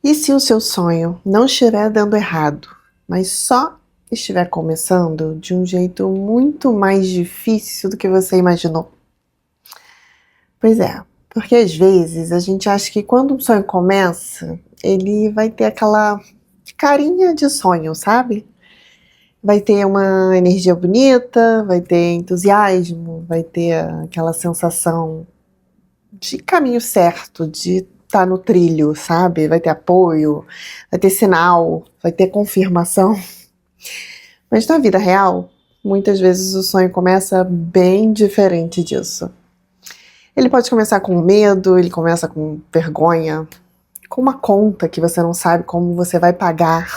E se o seu sonho não estiver dando errado, mas só estiver começando de um jeito muito mais difícil do que você imaginou? Pois é, porque às vezes a gente acha que quando um sonho começa, ele vai ter aquela carinha de sonho, sabe? Vai ter uma energia bonita, vai ter entusiasmo, vai ter aquela sensação de caminho certo, de estar no trilho, sabe? Vai ter apoio, vai ter sinal, vai ter confirmação. Mas na vida real, muitas vezes o sonho começa bem diferente disso. Ele pode começar com medo, ele começa com vergonha, com uma conta que você não sabe como você vai pagar.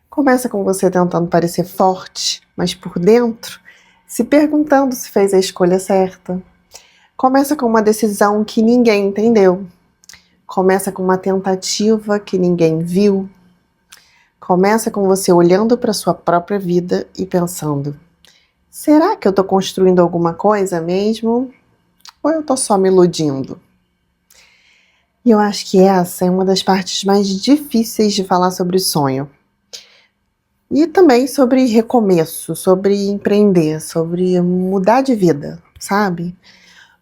Começa com você tentando parecer forte, mas por dentro, se perguntando se fez a escolha certa. Começa com uma decisão que ninguém entendeu. Começa com uma tentativa que ninguém viu. Começa com você olhando para sua própria vida e pensando: será que eu estou construindo alguma coisa mesmo? Ou eu estou só me iludindo? E eu acho que essa é uma das partes mais difíceis de falar sobre sonho. E também sobre recomeço, sobre empreender, sobre mudar de vida, sabe?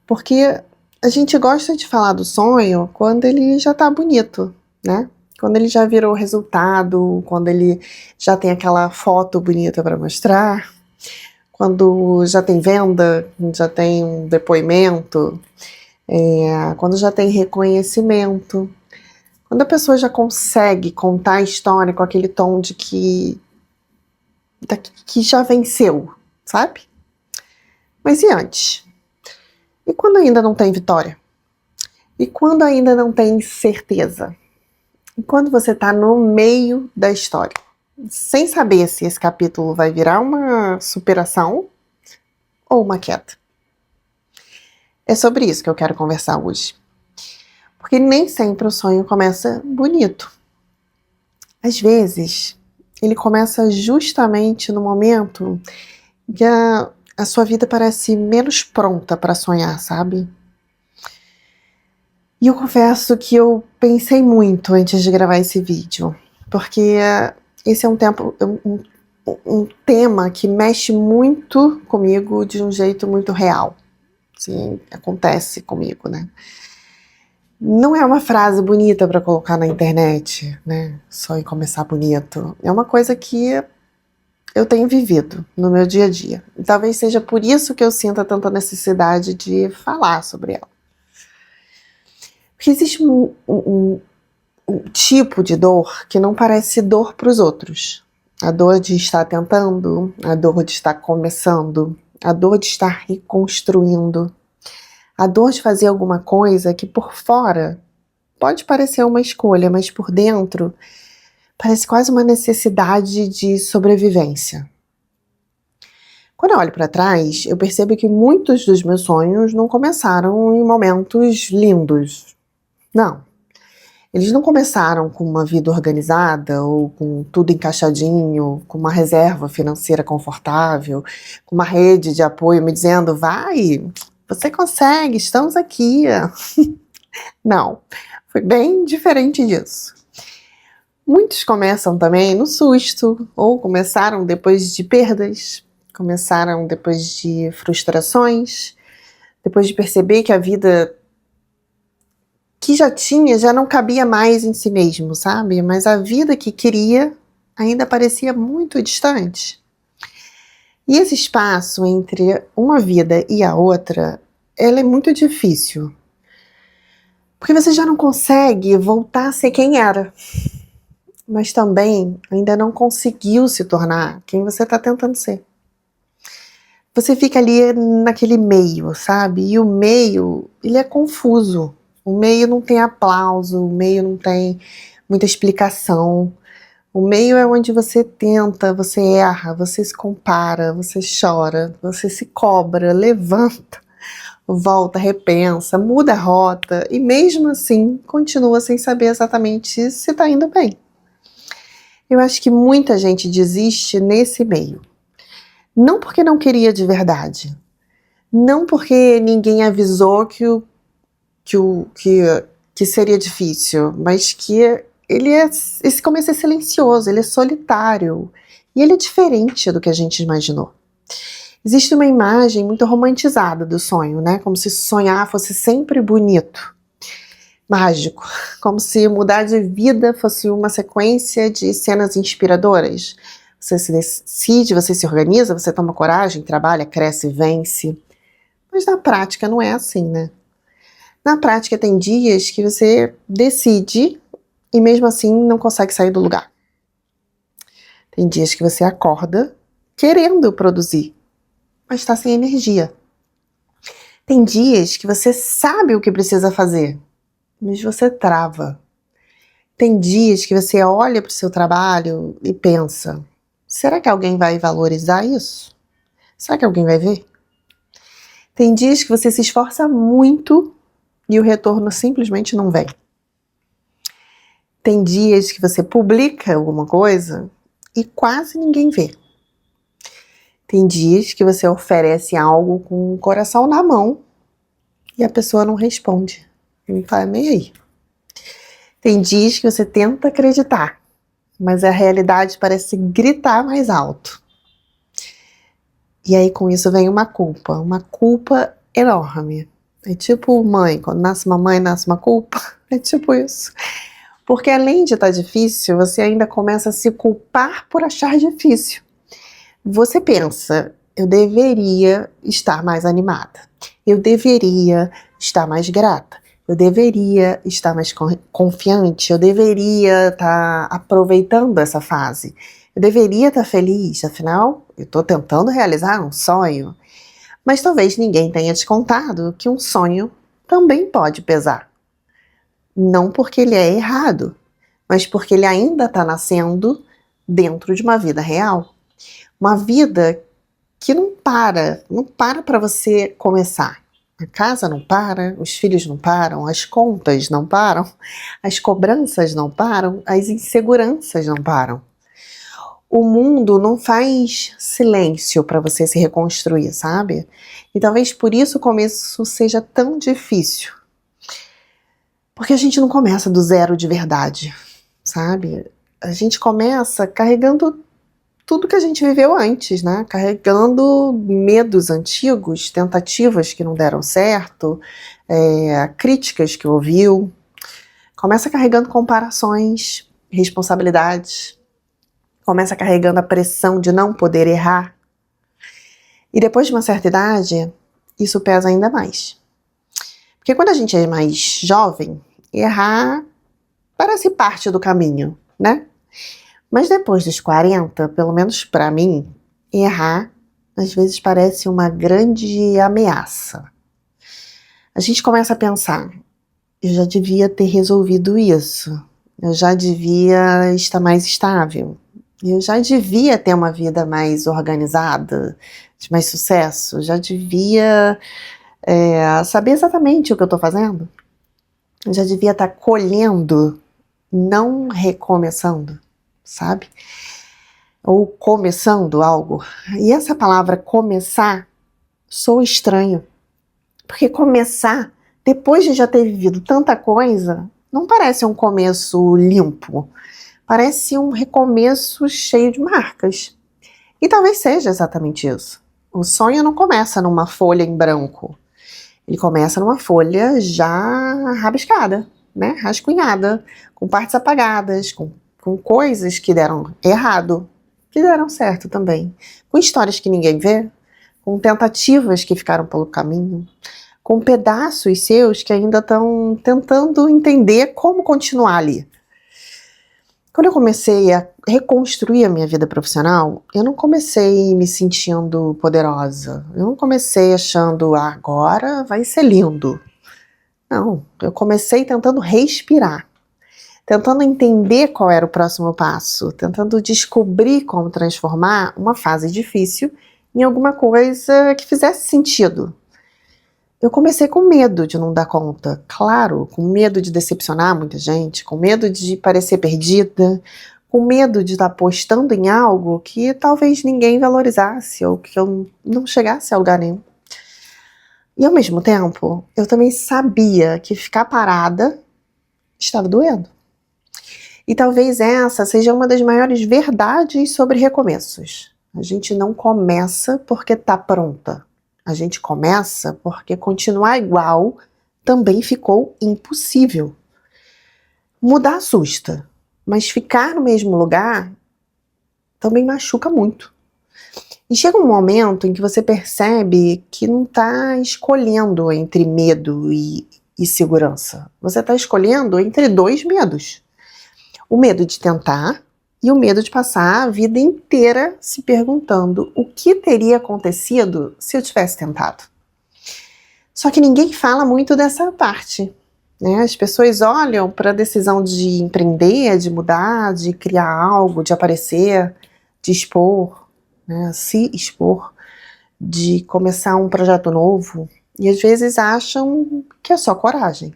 Porque a gente gosta de falar do sonho quando ele já tá bonito, né? Quando ele já virou resultado, quando ele já tem aquela foto bonita para mostrar, quando já tem venda, já tem um depoimento, quando já tem reconhecimento, quando a pessoa já consegue contar a história com aquele tom de que já venceu, sabe? Mas e antes? E quando ainda não tem vitória? E quando ainda não tem certeza? E quando você está no meio da história, sem saber se esse capítulo vai virar uma superação ou uma queda? É sobre isso que eu quero conversar hoje. Porque nem sempre o sonho começa bonito. Às vezes, ele começa justamente no momento que a sua vida parece menos pronta para sonhar, sabe? E eu confesso que eu pensei muito antes de gravar esse vídeo, porque esse é um tema que mexe muito comigo de um jeito muito real. Assim, acontece comigo, né? Não é uma frase bonita para colocar na internet, né? Só em começar bonito. É uma coisa que eu tenho vivido no meu dia a dia. E talvez seja por isso que eu sinta tanta necessidade de falar sobre ela. Porque existe um tipo de dor que não parece dor para os outros. A dor de estar tentando, a dor de estar começando, a dor de estar reconstruindo, a dor de fazer alguma coisa que por fora pode parecer uma escolha, mas por dentro parece quase uma necessidade de sobrevivência. Quando eu olho para trás, eu percebo que muitos dos meus sonhos não começaram em momentos lindos. Não. Eles não começaram com uma vida organizada ou com tudo encaixadinho, com uma reserva financeira confortável, com uma rede de apoio me dizendo: vai, você consegue, estamos aqui. Não, foi bem diferente disso. Muitos começam também no susto, ou começaram depois de perdas, começaram depois de frustrações, depois de perceber que a vida que já tinha já não cabia mais em si mesmo, sabe? Mas a vida que queria ainda parecia muito distante. E esse espaço entre uma vida e a outra, ela é muito difícil. Porque você já não consegue voltar a ser quem era. Mas também ainda não conseguiu se tornar quem você está tentando ser. Você fica ali naquele meio, sabe? E o meio, ele é confuso. O meio não tem aplauso, o meio não tem muita explicação. O meio é onde você tenta, você erra, você se compara, você chora, você se cobra, levanta, volta, repensa, muda a rota e mesmo assim continua sem saber exatamente se está indo bem. Eu acho que muita gente desiste nesse meio. Não porque não queria de verdade. Não porque ninguém avisou que que seria difícil, mas que esse começo é silencioso, ele é solitário, e ele é diferente do que a gente imaginou. Existe uma imagem muito romantizada do sonho, né? Como se sonhar fosse sempre bonito, mágico, como se mudar de vida fosse uma sequência de cenas inspiradoras. Você se decide, você se organiza, você toma coragem, trabalha, cresce, vence. Mas na prática não é assim, né? Na prática tem dias que você decide e mesmo assim não consegue sair do lugar. Tem dias que você acorda querendo produzir, mas está sem energia. Tem dias que você sabe o que precisa fazer, mas você trava. Tem dias que você olha para o seu trabalho e pensa, será que alguém vai valorizar isso? Será que alguém vai ver? Tem dias que você se esforça muito e o retorno simplesmente não vem. Tem dias que você publica alguma coisa e quase ninguém vê. Tem dias que você oferece algo com o coração na mão e a pessoa não responde. Não tá nem aí. Tem dias que você tenta acreditar, mas a realidade parece gritar mais alto. E aí com isso vem uma culpa enorme. É tipo mãe, quando nasce uma mãe, nasce uma culpa. É tipo isso. Porque além de estar difícil, você ainda começa a se culpar por achar difícil. Você pensa, eu deveria estar mais animada. Eu deveria estar mais grata. Eu deveria estar mais confiante. Eu deveria estar aproveitando essa fase. Eu deveria estar feliz. Afinal, eu estou tentando realizar um sonho. Mas talvez ninguém tenha te contado que um sonho também pode pesar. Não porque ele é errado, mas porque ele ainda está nascendo dentro de uma vida real. Uma vida que não para você começar. A casa não para, os filhos não param, as contas não param, as cobranças não param, as inseguranças não param. O mundo não faz silêncio para você se reconstruir, sabe? E talvez por isso o começo seja tão difícil. Porque a gente não começa do zero de verdade, sabe? A gente começa carregando tudo que a gente viveu antes, né? Carregando medos antigos, tentativas que não deram certo, críticas que ouviu. Começa carregando comparações, responsabilidades. Começa carregando a pressão de não poder errar. E depois de uma certa idade, isso pesa ainda mais. Porque quando a gente é mais jovem, errar parece parte do caminho, né? Mas depois dos 40, pelo menos pra mim, errar às vezes parece uma grande ameaça. A gente começa a pensar, eu já devia ter resolvido isso, eu já devia estar mais estável, eu já devia ter uma vida mais organizada, de mais sucesso, já devia saber exatamente o que eu estou fazendo, eu já devia estar colhendo, não recomeçando, sabe? Ou começando algo. E essa palavra começar soa estranho. Porque começar, depois de já ter vivido tanta coisa, não parece um começo limpo. Parece um recomeço cheio de marcas. E talvez seja exatamente isso. O sonho não começa numa folha em branco. Ele começa numa folha já rabiscada, né? Rascunhada, com partes apagadas, com coisas que deram errado, que deram certo também, com histórias que ninguém vê, com tentativas que ficaram pelo caminho, com pedaços seus que ainda estão tentando entender como continuar ali. Quando eu comecei a reconstruir a minha vida profissional, eu não comecei me sentindo poderosa, eu não comecei achando, agora vai ser lindo. Não, eu comecei tentando respirar, tentando entender qual era o próximo passo, tentando descobrir como transformar uma fase difícil em alguma coisa que fizesse sentido. Eu comecei com medo de não dar conta, claro, com medo de decepcionar muita gente, com medo de parecer perdida, com medo de estar apostando em algo que talvez ninguém valorizasse ou que eu não chegasse a lugar nenhum. E ao mesmo tempo, eu também sabia que ficar parada estava doendo. E talvez essa seja uma das maiores verdades sobre recomeços. A gente não começa porque está pronta. A gente começa porque continuar igual também ficou impossível. Mudar assusta, mas ficar no mesmo lugar também machuca muito. E chega um momento em que você percebe que não está escolhendo entre medo e segurança. Você está escolhendo entre dois medos. O medo de tentar e o medo de passar a vida inteira se perguntando o que teria acontecido se eu tivesse tentado. Só que ninguém fala muito dessa parte, né? As pessoas olham para a decisão de empreender, de mudar, de criar algo, de aparecer, de expor, né? Se expor, de começar um projeto novo, e às vezes acham que é só coragem.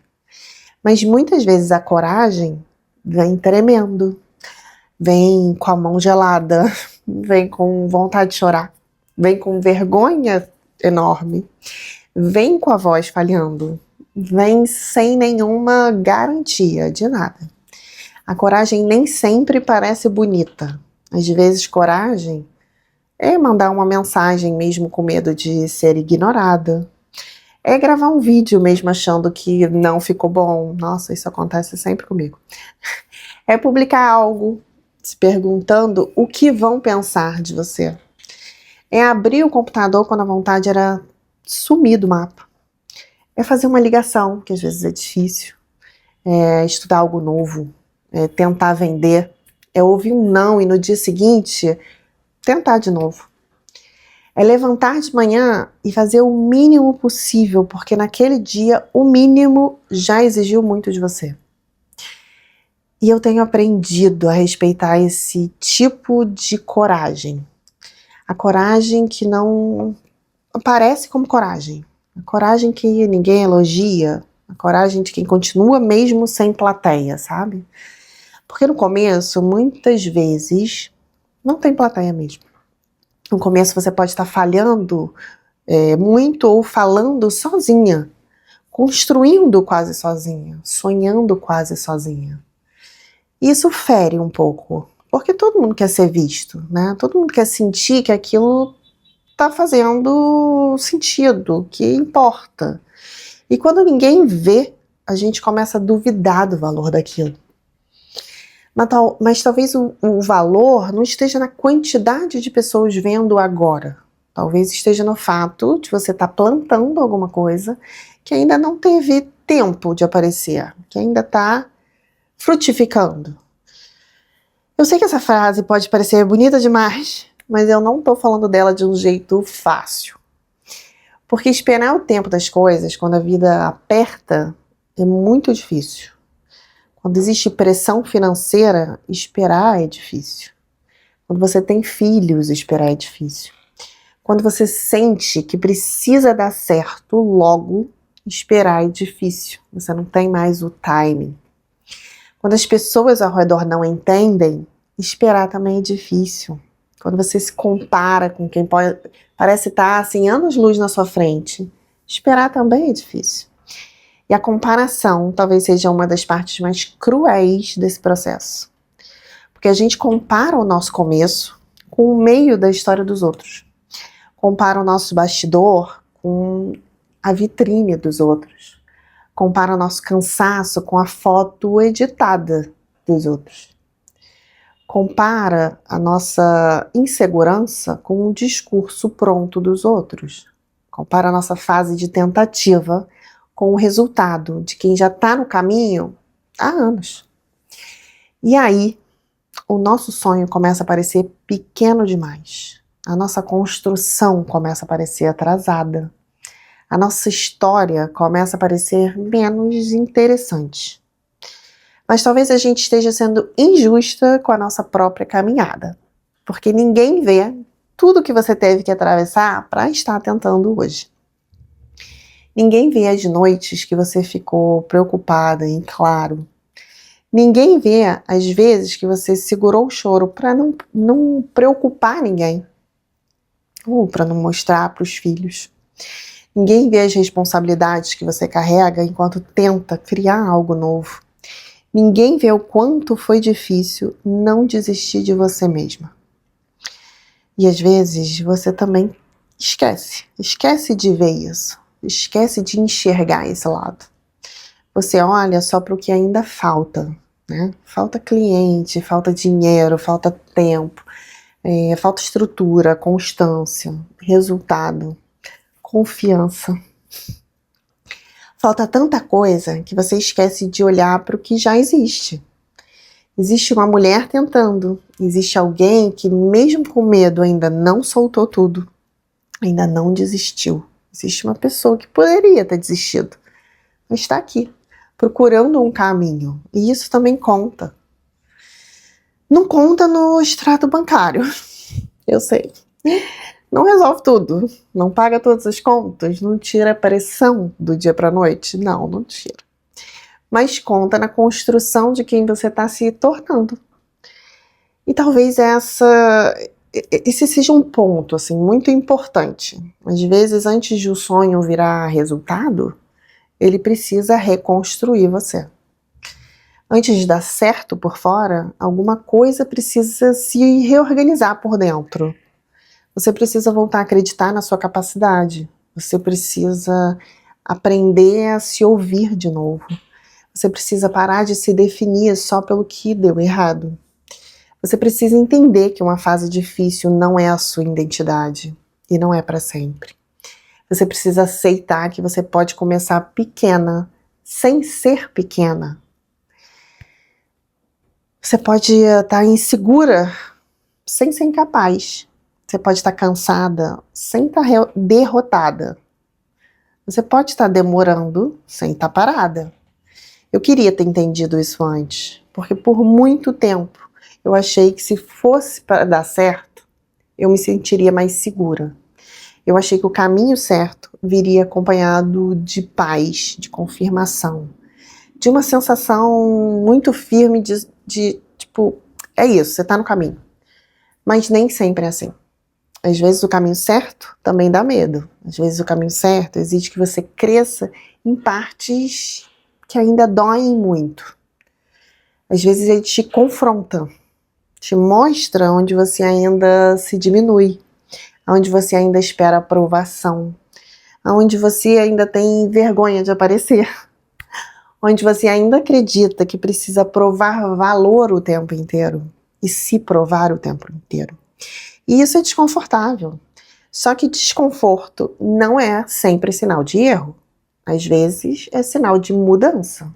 Mas muitas vezes a coragem vem tremendo, vem com a mão gelada, vem com vontade de chorar, vem com vergonha enorme, vem com a voz falhando, vem sem nenhuma garantia de nada. A coragem nem sempre parece bonita. Às vezes coragem é mandar uma mensagem mesmo com medo de ser ignorada. É gravar um vídeo mesmo achando que não ficou bom. Nossa, isso acontece sempre comigo. É publicar algo se perguntando o que vão pensar de você. É abrir o computador quando a vontade era sumir do mapa. É fazer uma ligação, que às vezes é difícil. É estudar algo novo. É tentar vender. É ouvir um não e no dia seguinte tentar de novo. É levantar de manhã e fazer o mínimo possível, porque naquele dia o mínimo já exigiu muito de você. E eu tenho aprendido a respeitar esse tipo de coragem. A coragem que não aparece como coragem. A coragem que ninguém elogia. A coragem de quem continua mesmo sem plateia, sabe? Porque no começo, muitas vezes, não tem plateia mesmo. No começo você pode estar falhando muito ou falando sozinha, construindo quase sozinha, sonhando quase sozinha. Isso fere um pouco, porque todo mundo quer ser visto, né? Todo mundo quer sentir que aquilo está fazendo sentido, que importa. E quando ninguém vê, a gente começa a duvidar do valor daquilo. Mas talvez o valor não esteja na quantidade de pessoas vendo agora. Talvez esteja no fato de você estar plantando alguma coisa que ainda não teve tempo de aparecer, que ainda está frutificando. Eu sei que essa frase pode parecer bonita demais, mas eu não estou falando dela de um jeito fácil. Porque esperar o tempo das coisas, quando a vida aperta, é muito difícil. Quando existe pressão financeira, esperar é difícil. Quando você tem filhos, esperar é difícil. Quando você sente que precisa dar certo logo, esperar é difícil. Você não tem mais o timing. Quando as pessoas ao redor não entendem, esperar também é difícil. Quando você se compara com quem parece estar assim, anos-luz na sua frente, esperar também é difícil. E a comparação talvez seja uma das partes mais cruéis desse processo. Porque a gente compara o nosso começo com o meio da história dos outros. Compara o nosso bastidor com a vitrine dos outros. Compara o nosso cansaço com a foto editada dos outros. Compara a nossa insegurança com o discurso pronto dos outros. Compara a nossa fase de tentativa com o resultado de quem já está no caminho há anos. E aí, o nosso sonho começa a parecer pequeno demais. A nossa construção começa a parecer atrasada. A nossa história começa a parecer menos interessante. Mas talvez a gente esteja sendo injusta com a nossa própria caminhada. Porque ninguém vê tudo que você teve que atravessar para estar tentando hoje. Ninguém vê as noites que você ficou preocupada, em claro. Ninguém vê as vezes que você segurou o choro para não preocupar ninguém. Ou para não mostrar para os filhos. Ninguém vê as responsabilidades que você carrega enquanto tenta criar algo novo. Ninguém vê o quanto foi difícil não desistir de você mesma. E às vezes você também esquece de ver isso, esquece de enxergar esse lado. Você olha só para o que ainda falta, né? Falta cliente, falta dinheiro, falta tempo, falta estrutura, constância, resultado, confiança. Falta tanta coisa que você esquece de olhar para o que já existe. Existe uma mulher tentando, existe alguém que mesmo com medo ainda não soltou tudo, ainda não desistiu. Existe uma pessoa que poderia ter desistido, mas está aqui, procurando um caminho. E isso também conta. Não conta no extrato bancário, eu sei. Não resolve tudo, não paga todas as contas, não tira a pressão do dia para a noite. Não tira. Mas conta na construção de quem você está se tornando. E talvez esse seja um ponto assim, muito importante. Às vezes, antes de o sonho virar resultado, ele precisa reconstruir você. Antes de dar certo por fora, alguma coisa precisa se reorganizar por dentro. Você precisa voltar a acreditar na sua capacidade. Você precisa aprender a se ouvir de novo. Você precisa parar de se definir só pelo que deu errado. Você precisa entender que uma fase difícil não é a sua identidade e não é para sempre. Você precisa aceitar que você pode começar pequena, sem ser pequena. Você pode estar insegura, sem ser incapaz. Você pode estar cansada, sem estar derrotada. Você pode estar demorando, sem estar parada. Eu queria ter entendido isso antes, porque por muito tempo eu achei que se fosse para dar certo, eu me sentiria mais segura. Eu achei que o caminho certo viria acompanhado de paz, de confirmação, de uma sensação muito firme de tipo, é isso, você está no caminho. Mas nem sempre é assim. Às vezes o caminho certo também dá medo. Às vezes o caminho certo exige que você cresça em partes que ainda doem muito. Às vezes ele te confronta, te mostra onde você ainda se diminui, onde você ainda espera aprovação, onde você ainda tem vergonha de aparecer, onde você ainda acredita que precisa provar valor o tempo inteiro e se provar o tempo inteiro. E isso é desconfortável. Só que desconforto não é sempre sinal de erro. Às vezes é sinal de mudança.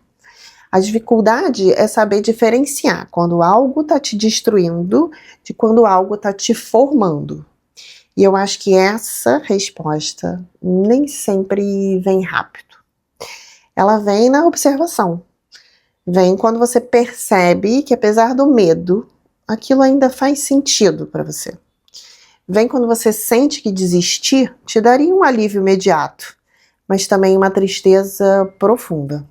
A dificuldade é saber diferenciar quando algo está te destruindo de quando algo está te formando. E eu acho que essa resposta nem sempre vem rápido. Ela vem na observação. Vem quando você percebe que, apesar do medo, aquilo ainda faz sentido para você. Vem quando você sente que desistir te daria um alívio imediato, mas também uma tristeza profunda.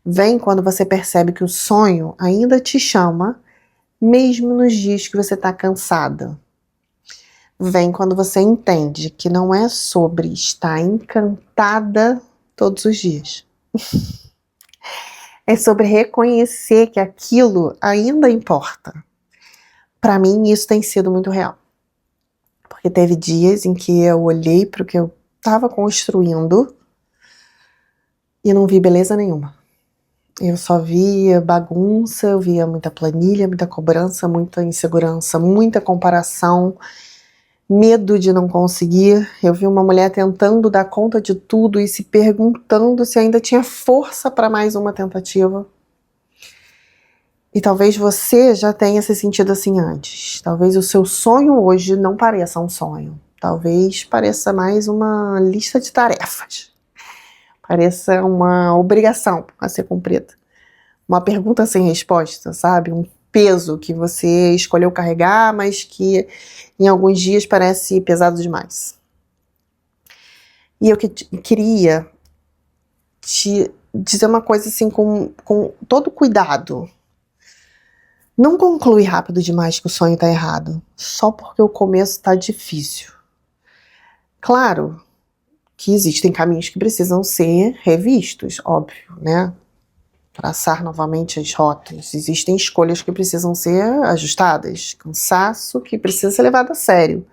Vem quando você percebe que o sonho ainda te chama, mesmo nos dias que você está cansada. Vem quando você entende que não é sobre estar encantada todos os dias. É sobre reconhecer que aquilo ainda importa. Para mim, isso tem sido muito real. Porque teve dias em que eu olhei para o que eu estava construindo e não vi beleza nenhuma. Eu só via bagunça, eu via muita planilha, muita cobrança, muita insegurança, muita comparação, medo de não conseguir. Eu vi uma mulher tentando dar conta de tudo e se perguntando se ainda tinha força para mais uma tentativa. E talvez você já tenha se sentido assim antes. Talvez o seu sonho hoje não pareça um sonho. Talvez pareça mais uma lista de tarefas. Pareça uma obrigação a ser cumprida. Uma pergunta sem resposta, sabe? Um peso que você escolheu carregar, mas que em alguns dias parece pesado demais. E eu queria te dizer uma coisa assim com todo cuidado. Não conclui rápido demais que o sonho está errado, só porque o começo está difícil. Claro que existem caminhos que precisam ser revistos, óbvio, né? traçar novamente as rotas. Existem escolhas que precisam ser ajustadas, cansaço que precisa ser levado a sério.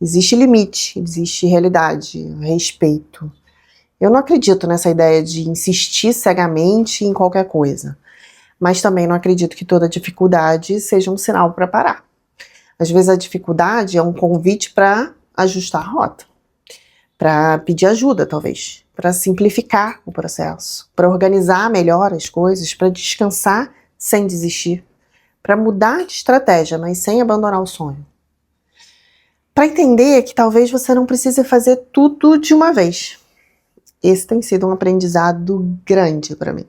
Existe limite, existe realidade, respeito. Eu não acredito nessa ideia de insistir cegamente em qualquer coisa, mas também não acredito que toda dificuldade seja um sinal para parar. Às vezes a dificuldade é um convite para ajustar a rota, para pedir ajuda, talvez, para simplificar o processo, para organizar melhor as coisas, para descansar sem desistir, para mudar de estratégia, mas sem abandonar o sonho. Para entender que talvez você não precise fazer tudo de uma vez. Esse tem sido um aprendizado grande para mim.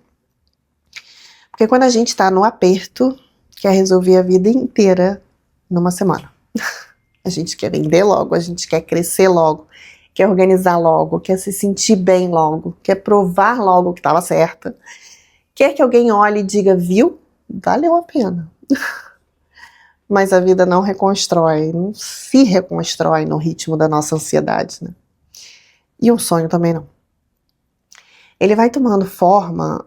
Porque quando a gente está no aperto, quer resolver a vida inteira numa semana. A gente quer vender logo, a gente quer crescer logo, quer organizar logo, quer se sentir bem logo, quer provar logo que estava certa. Quer que alguém olhe e diga, viu? Valeu a pena. Mas a vida não reconstrói, não se reconstrói no ritmo da nossa ansiedade, né? E um sonho também não. Ele vai tomando forma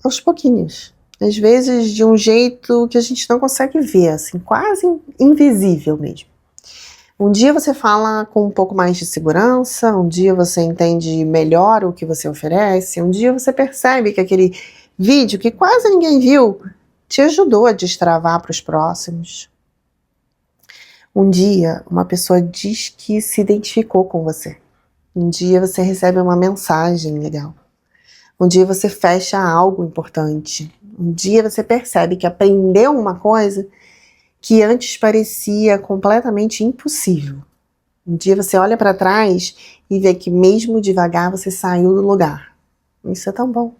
aos pouquinhos. Às vezes de um jeito que a gente não consegue ver, assim, quase invisível mesmo. Um dia você fala com um pouco mais de segurança, um dia você entende melhor o que você oferece, um dia você percebe que aquele vídeo que quase ninguém viu te ajudou a destravar para os próximos. Um dia uma pessoa diz que se identificou com você. Um dia você recebe uma mensagem legal. Um dia você fecha algo importante. Um dia você percebe que aprendeu uma coisa que antes parecia completamente impossível. Um dia você olha para trás e vê que mesmo devagar você saiu do lugar. Isso é tão bom.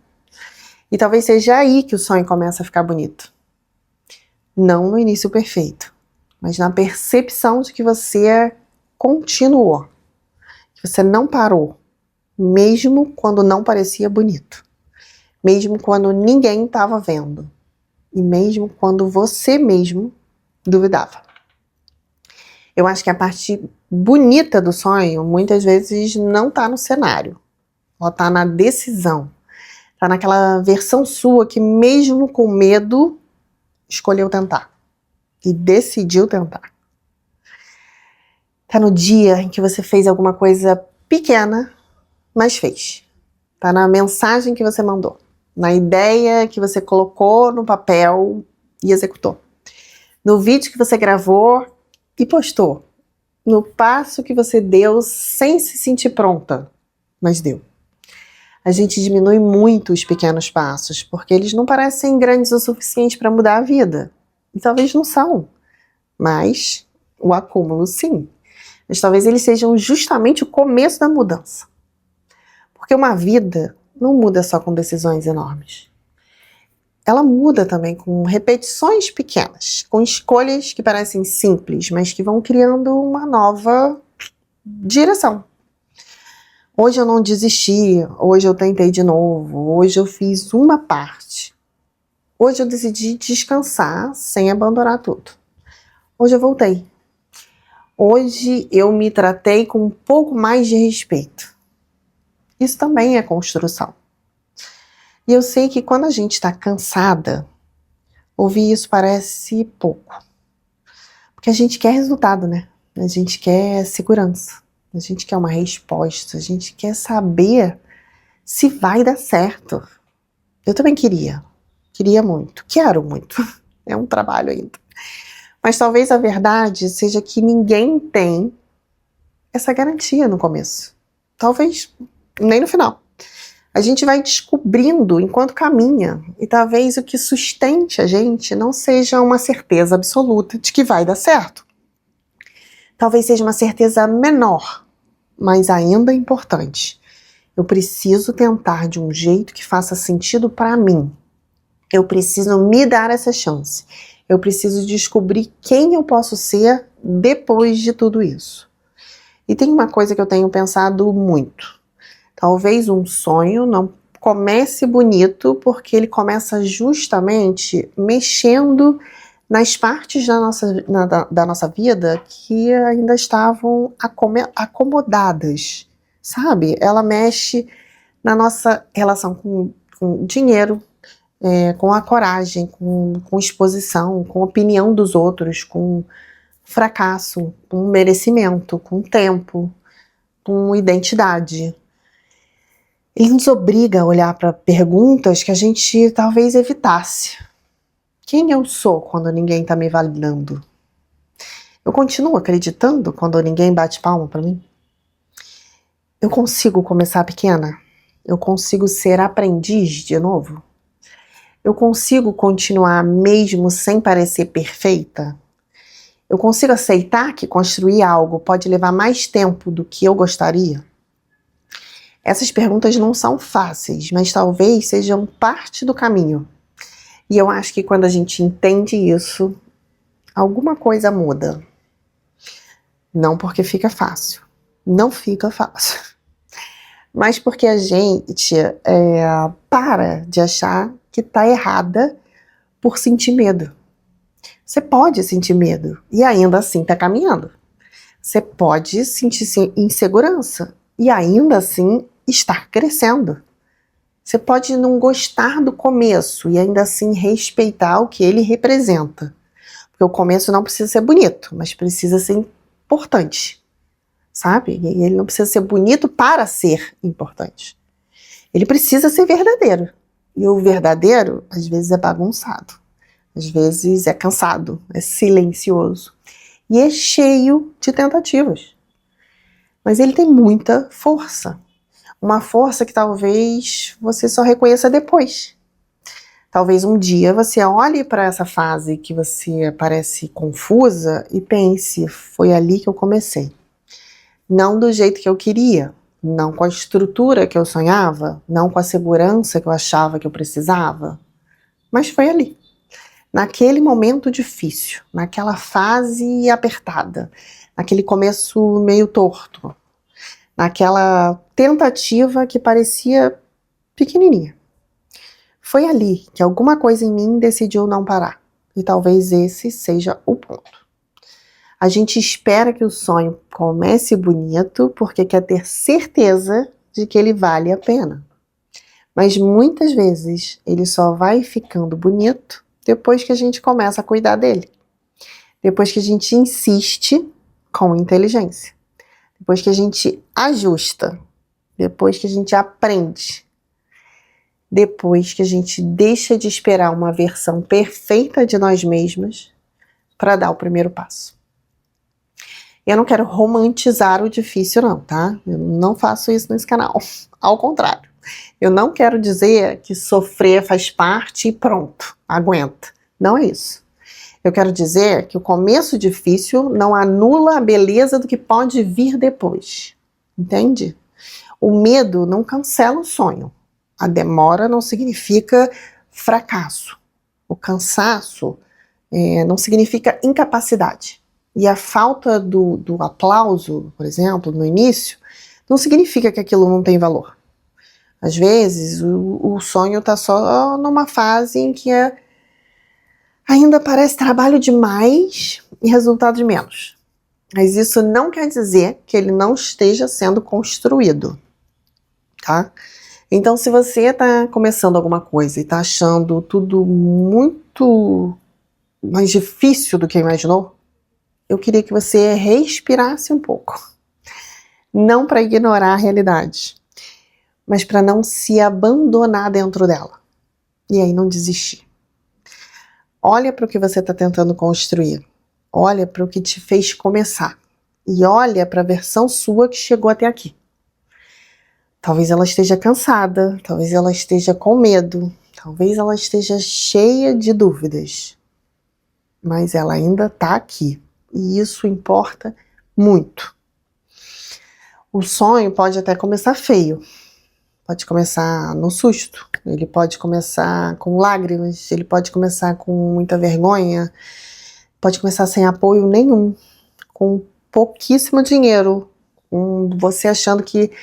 E talvez seja aí que o sonho começa a ficar bonito. Não no início perfeito, mas na percepção de que você continuou. Que você não parou. Mesmo quando não parecia bonito. Mesmo quando ninguém estava vendo. E mesmo quando você mesmo duvidava. Eu acho que a parte bonita do sonho, muitas vezes, não está no cenário. Ela está na decisão. Está naquela versão sua que, mesmo com medo, escolheu tentar. E decidiu tentar. Está no dia em que você fez alguma coisa pequena, mas fez. Está na mensagem que você mandou. Na ideia que você colocou no papel e executou. No vídeo que você gravou e postou. No passo que você deu sem se sentir pronta, mas deu. A gente diminui muito os pequenos passos, porque eles não parecem grandes o suficiente para mudar a vida. E talvez não são. Mas o acúmulo sim. Mas talvez eles sejam justamente o começo da mudança. Porque uma vida não muda só com decisões enormes. Ela muda também com repetições pequenas, com escolhas que parecem simples, mas que vão criando uma nova direção. Hoje eu não desisti, hoje eu tentei de novo, hoje eu fiz uma parte. Hoje eu decidi descansar sem abandonar tudo. Hoje eu voltei. Hoje eu me tratei com um pouco mais de respeito. Isso também é construção. E eu sei que quando a gente está cansada, ouvir isso parece pouco. Porque a gente quer resultado, né? A gente quer segurança. A gente quer uma resposta. A gente quer saber se vai dar certo. Eu também queria. Queria muito. Quero muito. É um trabalho ainda. Mas talvez a verdade seja que ninguém tem essa garantia no começo. Talvez nem no final. A gente vai descobrindo enquanto caminha. E talvez o que sustente a gente não seja uma certeza absoluta de que vai dar certo. Talvez seja uma certeza menor, mas ainda importante. Eu preciso tentar de um jeito que faça sentido para mim. Eu preciso me dar essa chance. Eu preciso descobrir quem eu posso ser depois de tudo isso. E tem uma coisa que eu tenho pensado muito. Talvez um sonho não comece bonito porque ele começa justamente mexendo nas partes da nossa vida que ainda estavam acomodadas, sabe? Ela mexe na nossa relação com dinheiro, com a coragem, com exposição, com opinião dos outros, com fracasso, com merecimento, com tempo, com identidade. Ele nos obriga a olhar para perguntas que a gente talvez evitasse. Quem eu sou quando ninguém está me validando? Eu continuo acreditando quando ninguém bate palma para mim? Eu consigo começar pequena? Eu consigo ser aprendiz de novo? Eu consigo continuar mesmo sem parecer perfeita? Eu consigo aceitar que construir algo pode levar mais tempo do que eu gostaria? Essas perguntas não são fáceis, mas talvez sejam parte do caminho. E eu acho que quando a gente entende isso, alguma coisa muda. Não porque fica fácil. Não fica fácil. Mas porque a gente para de achar que tá errada por sentir medo. Você pode sentir medo e ainda assim tá caminhando. Você pode sentir insegurança e ainda assim estar crescendo. Você pode não gostar do começo e ainda assim respeitar o que ele representa. Porque o começo não precisa ser bonito, mas precisa ser importante. Sabe? E ele não precisa ser bonito para ser importante. Ele precisa ser verdadeiro. E o verdadeiro, às vezes, é bagunçado. Às vezes é cansado, é silencioso. E é cheio de tentativas. Mas ele tem muita força. Uma força que talvez você só reconheça depois. Talvez um dia você olhe para essa fase que você parece confusa e pense, foi ali que eu comecei. Não do jeito que eu queria, não com a estrutura que eu sonhava, não com a segurança que eu achava que eu precisava, mas foi ali. Naquele momento difícil, naquela fase apertada, naquele começo meio torto, naquela tentativa que parecia pequenininha. Foi ali que alguma coisa em mim decidiu não parar. E talvez esse seja o ponto. A gente espera que o sonho comece bonito porque quer ter certeza de que ele vale a pena. Mas muitas vezes ele só vai ficando bonito depois que a gente começa a cuidar dele. Depois que a gente insiste com inteligência. Depois que a gente ajusta. Depois que a gente aprende. Depois que a gente deixa de esperar uma versão perfeita de nós mesmas para dar o primeiro passo. Eu não quero romantizar o difícil não, tá? Eu não faço isso nesse canal. Ao contrário. Eu não quero dizer que sofrer faz parte e pronto, aguenta. Não é isso. Eu quero dizer que o começo difícil não anula a beleza do que pode vir depois. Entende? O medo não cancela o sonho. A demora não significa fracasso. O cansaço não significa incapacidade. E a falta do aplauso, por exemplo, no início, não significa que aquilo não tem valor. Às vezes, o sonho está só numa fase em que ainda parece trabalho demais e resultado de menos. Mas isso não quer dizer que ele não esteja sendo construído, tá? Então, se você está começando alguma coisa e está achando tudo muito mais difícil do que imaginou, eu queria que você respirasse um pouco. Não para ignorar a realidade, mas para não se abandonar dentro dela. E aí não desistir. Olha para o que você está tentando construir. Olha para o que te fez começar. E olha para a versão sua que chegou até aqui. Talvez ela esteja cansada, talvez ela esteja com medo, talvez ela esteja cheia de dúvidas. Mas ela ainda está aqui. E isso importa muito. O sonho pode até começar feio. Pode começar no susto, ele pode começar com lágrimas, ele pode começar com muita vergonha, pode começar sem apoio nenhum, com pouquíssimo dinheiro, com você achando que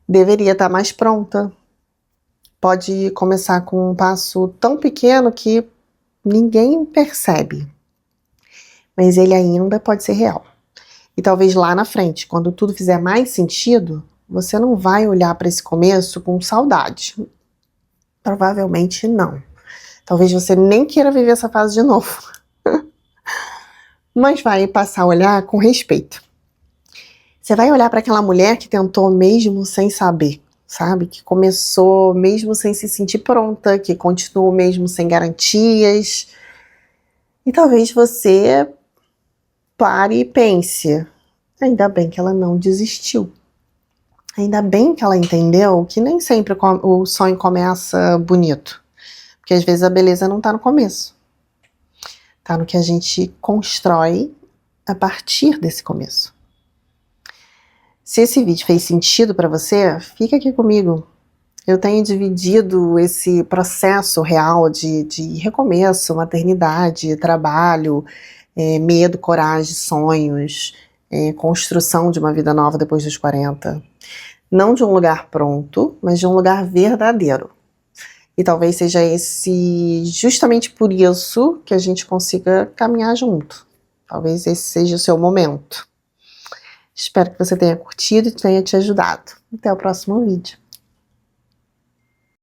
deveria estar mais pronta. Pode começar com um passo tão pequeno que ninguém percebe, mas ele ainda pode ser real. E talvez lá na frente, quando tudo fizer mais sentido, você não vai olhar para esse começo com saudade. Provavelmente não. Talvez você nem queira viver essa fase de novo. Mas vai passar a olhar com respeito. Você vai olhar para aquela mulher que tentou mesmo sem saber, sabe? Que começou mesmo sem se sentir pronta, que continuou mesmo sem garantias. E talvez você pare e pense, ainda bem que ela não desistiu. Ainda bem que ela entendeu que nem sempre o sonho começa bonito. Porque às vezes a beleza não tá no começo. Tá no que a gente constrói a partir desse começo. Se esse vídeo fez sentido para você, fica aqui comigo. Eu tenho dividido esse processo real de recomeço, maternidade, trabalho, medo, coragem, sonhos, construção de uma vida nova depois dos 40. Não de um lugar pronto, mas de um lugar verdadeiro. E talvez seja justamente por isso que a gente consiga caminhar junto. Talvez esse seja o seu momento. Espero que você tenha curtido e tenha te ajudado. Até o próximo vídeo.